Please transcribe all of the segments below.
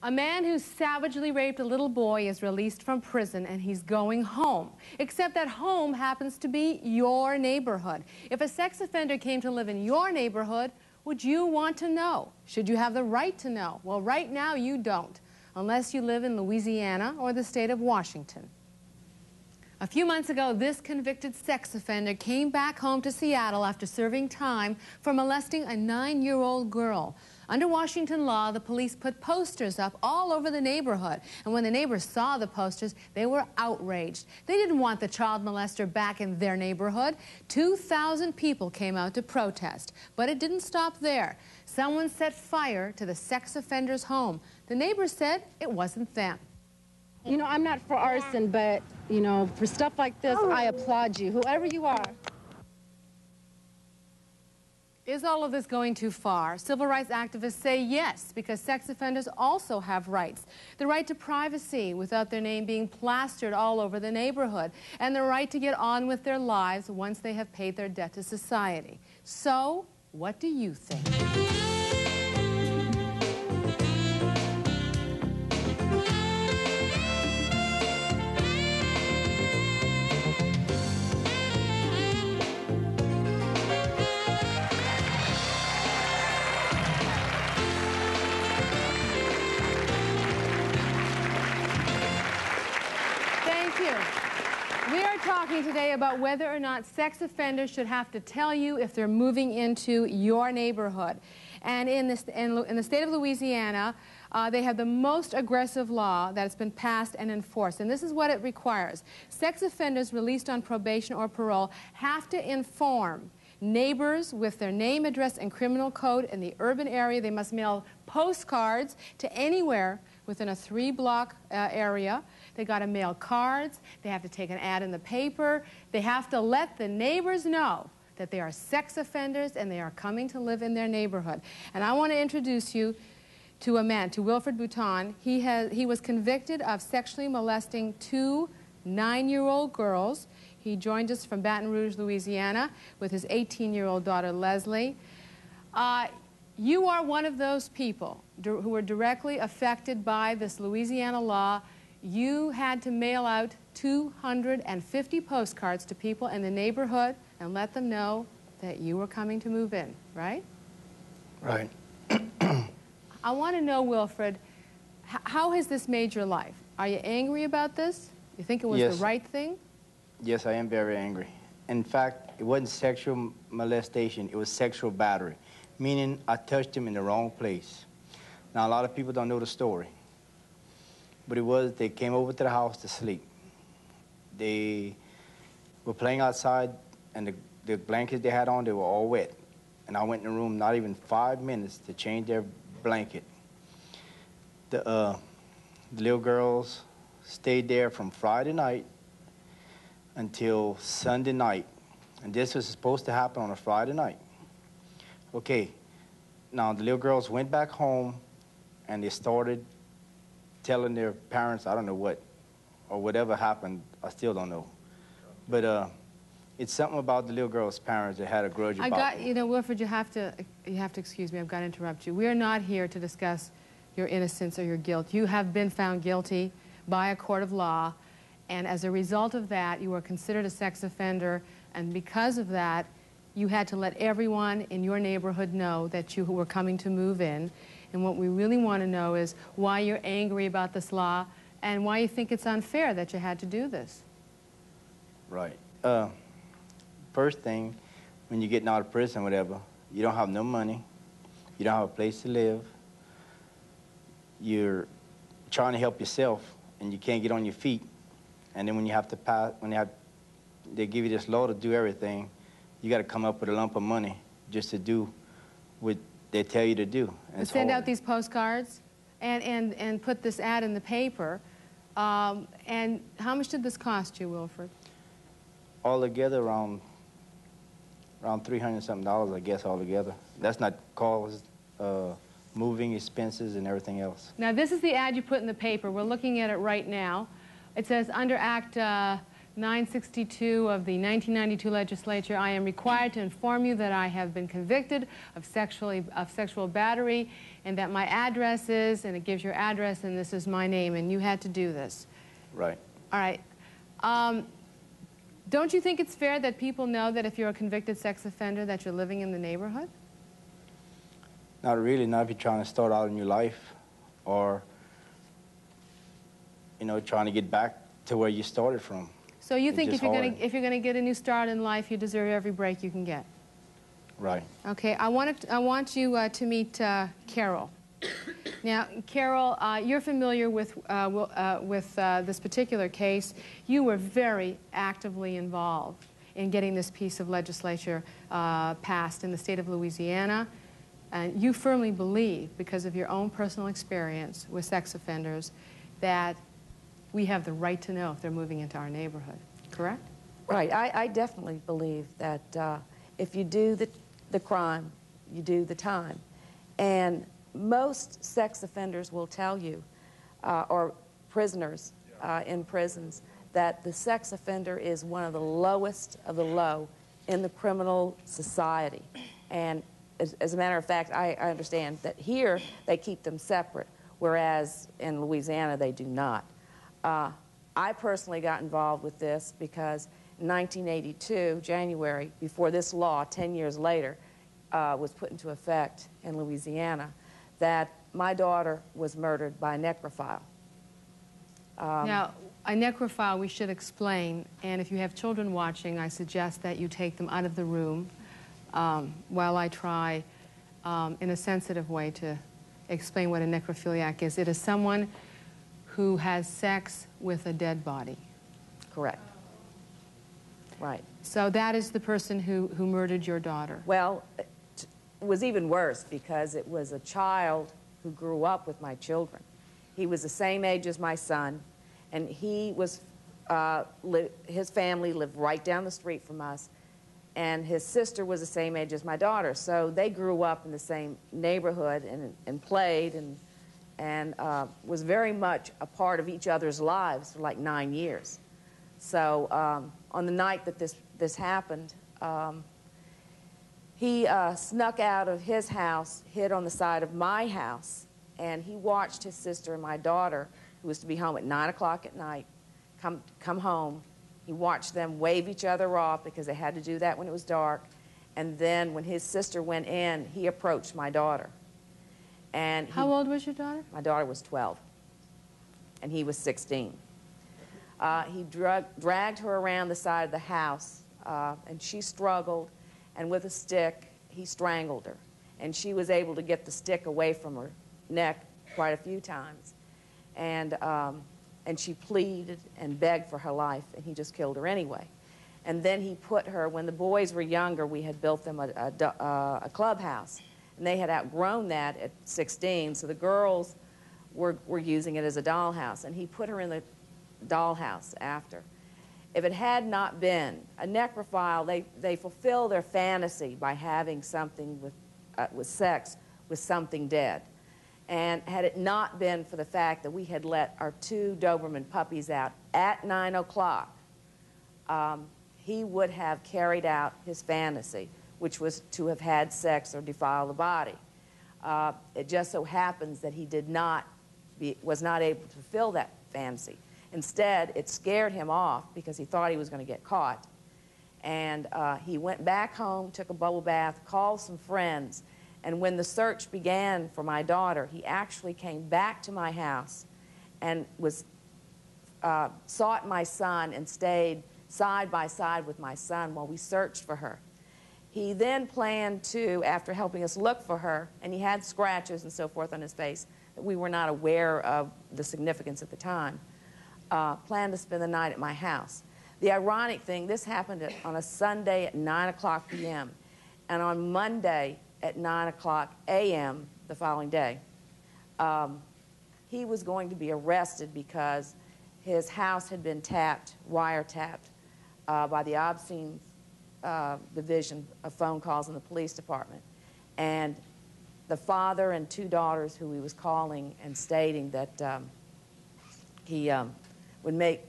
A man who savagely raped a little boy is released from prison and he's going home. Except that home happens to be your neighborhood. If a sex offender came to live in your neighborhood, would you want to know? Should you have the right to know? Well, right now you don't, unless you live in Louisiana or the state of Washington. A few months ago, this convicted sex offender came back home to Seattle after serving time for molesting a 9-year-old girl. Under Washington law, the police put posters up all over the neighborhood. And when the neighbors saw the posters, they were outraged. They didn't want the child molester back in their neighborhood. 2,000 people came out to protest. But it didn't stop there. Someone set fire to the sex offender's home. The neighbors said it wasn't them. You know, I'm not for arson, but, you know, for stuff like this, I applaud you, whoever you are. Is all of this going too far? Civil rights activists say yes, because sex offenders also have rights. The right to privacy without their name being plastered all over the neighborhood, and the right to get on with their lives once they have paid their debt to society. So, what do you think? We are talking today about whether or not sex offenders should have to tell you if they're moving into your neighborhood. And in the state of Louisiana, they have the most aggressive law that has been passed and enforced. And this is what it requires. Sex offenders released on probation or parole have to inform neighbors with their name, address, and criminal code in the urban area. They must mail postcards to anywhere within a 3-block area. They got to mail cards. They have to take an ad in the paper. They have to let the neighbors know that they are sex offenders and they are coming to live in their neighborhood. And I want to introduce you to a man, to Wilfred Bouton. He was convicted of sexually molesting 2 9-year-old girls. He joined us from Baton Rouge, Louisiana, with his 18-year-old daughter, Leslie. You are one of those people who were directly affected by this Louisiana law. You had to mail out 250 postcards to people in the neighborhood and let them know that you were coming to move in, right? Right. I want to know, Wilfred, how has this made your life? Are you angry about this? You think it was the right thing? Yes, I am very angry. In fact, it wasn't sexual molestation, it was sexual battery, meaning I touched him in the wrong place. Now, a lot of people don't know the story, but it was, they came over to the house to sleep. They were playing outside, and the blankets they had on, they were all wet. And I went in the room not even 5 minutes to change their blanket. The little girls stayed there from Friday night until Sunday night. And this was supposed to happen on a Friday night. Okay, now the little girls went back home and they started telling their parents, I don't know what, or whatever happened, I still don't know. But it's something about the little girl's parents that had a grudge about it. You know, Wilfred, you have to excuse me, I've got to interrupt you. We are not here to discuss your innocence or your guilt. You have been found guilty by a court of law, and as a result of that, you were considered a sex offender, and because of that, you had to let everyone in your neighborhood know that you were coming to move in. And what we really want to know is why you're angry about this law and why you think it's unfair that you had to do this. Right. First thing, when you're getting out of prison or whatever, you don't have no money, you don't have a place to live, you're trying to help yourself and you can't get on your feet. And then when you have to pass, they give you this law to do everything, you got to come up with a lump of money just to do what they tell you to do. And send out these postcards and put this ad in the paper. And how much did this cost you, Wilfred? Altogether, around $300-something, I guess, altogether. That's not cost, moving expenses and everything else. Now, this is the ad you put in the paper. We're looking at it right now. It says, under Act 962 of the 1992 legislature, I am required to inform you that I have been convicted of sexual battery, and that my address is, and it gives your address, and this is my name, and you had to do this. Right. All right. Don't you think it's fair that people know that if you're a convicted sex offender that you're living in the neighborhood? Not really, not if you're trying to start out a new life or, you know, trying to get back to where you started from. So you think if you're going to get a new start in life, you deserve every break you can get? Right. Okay, I want you to meet Carol. Now, Carol, you're familiar with this particular case. You were very actively involved in getting this piece of legislation passed in the state of Louisiana. And you firmly believe, because of your own personal experience with sex offenders, that we have the right to know if they're moving into our neighborhood, correct? Right. I definitely believe that if you do the crime, you do the time. And most sex offenders will tell you, or prisoners in prisons, that the sex offender is one of the lowest of the low in the criminal society. And as a matter of fact, I understand that here they keep them separate, whereas in Louisiana they do not. I personally got involved with this because in 1982, January, before this law, 10 years later, was put into effect in Louisiana, that my daughter was murdered by a necrophile. Now, a necrophile, we should explain, and if you have children watching, I suggest that you take them out of the room while I try in a sensitive way to explain what a necrophiliac is. It is someone who has sex with a dead body. Correct. Right. So that is the person who murdered your daughter. Well, it was even worse because it was a child who grew up with my children. He was the same age as my son, and he was, his family lived right down the street from us, and his sister was the same age as my daughter. So they grew up in the same neighborhood and played and was very much a part of each other's lives for like 9 years. So on the night that this happened, he snuck out of his house, hid on the side of my house, and he watched his sister and my daughter, who was to be home at 9 o'clock at night, come home. He watched them wave each other off because they had to do that when it was dark. And then when his sister went in, he approached my daughter. And how old was your daughter? My daughter was 12, and he was 16. He dragged her around the side of the house, and she struggled, and with a stick, he strangled her. And she was able to get the stick away from her neck quite a few times. And she pleaded and begged for her life, and he just killed her anyway. And then he put her, when the boys were younger, we had built them a clubhouse, and they had outgrown that at 16, so the girls were using it as a dollhouse, and he put her in the dollhouse after. If it had not been a necrophile, they fulfill their fantasy by having something with sex with something dead. And had it not been for the fact that we had let our 2 Doberman puppies out at 9 o'clock, he would have carried out his fantasy, which was to have had sex or defile the body. It just so happens that he was not able to fulfill that fantasy. Instead, it scared him off because he thought he was going to get caught. And he went back home, took a bubble bath, called some friends, and when the search began for my daughter, he actually came back to my house and sought my son and stayed side by side with my son while we searched for her. He then planned to, after helping us look for her, and he had scratches and so forth on his face that we were not aware of the significance at the time, planned to spend the night at my house. The ironic thing, this happened on a Sunday at 9 o'clock p.m. And on Monday at 9 o'clock a.m. the following day, he was going to be arrested because his house had been wiretapped by the obscene division of phone calls in the police department. And the father and 2 daughters who he was calling and stating that he would make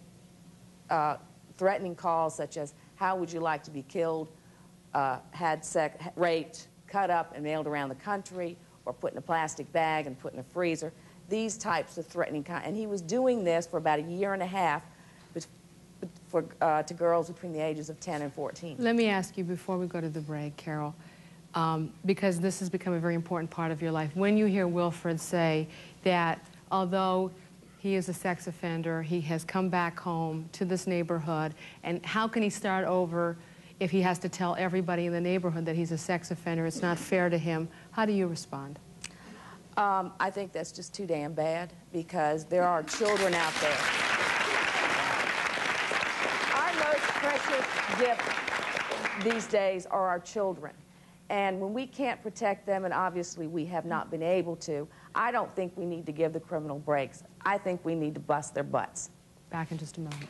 3 threatening calls such as, how would you like to be killed, had sex, raped, cut up and mailed around the country, or put in a plastic bag and put in a freezer. These types of threatening, and he was doing this for about a year and a half to girls between the ages of 10 and 14. Let me ask you before we go to the break, Carol, because this has become a very important part of your life. When you hear Wilfred say that although he is a sex offender, he has come back home to this neighborhood, and how can he start over if he has to tell everybody in the neighborhood that he's a sex offender? It's not fair to him. How do you respond? I think that's just too damn bad, because there are children out there. Our most precious gift these days are our children. And when we can't protect them, and obviously we have not been able to, I don't think we need to give the criminal breaks. I think we need to bust their butts. Back in just a moment.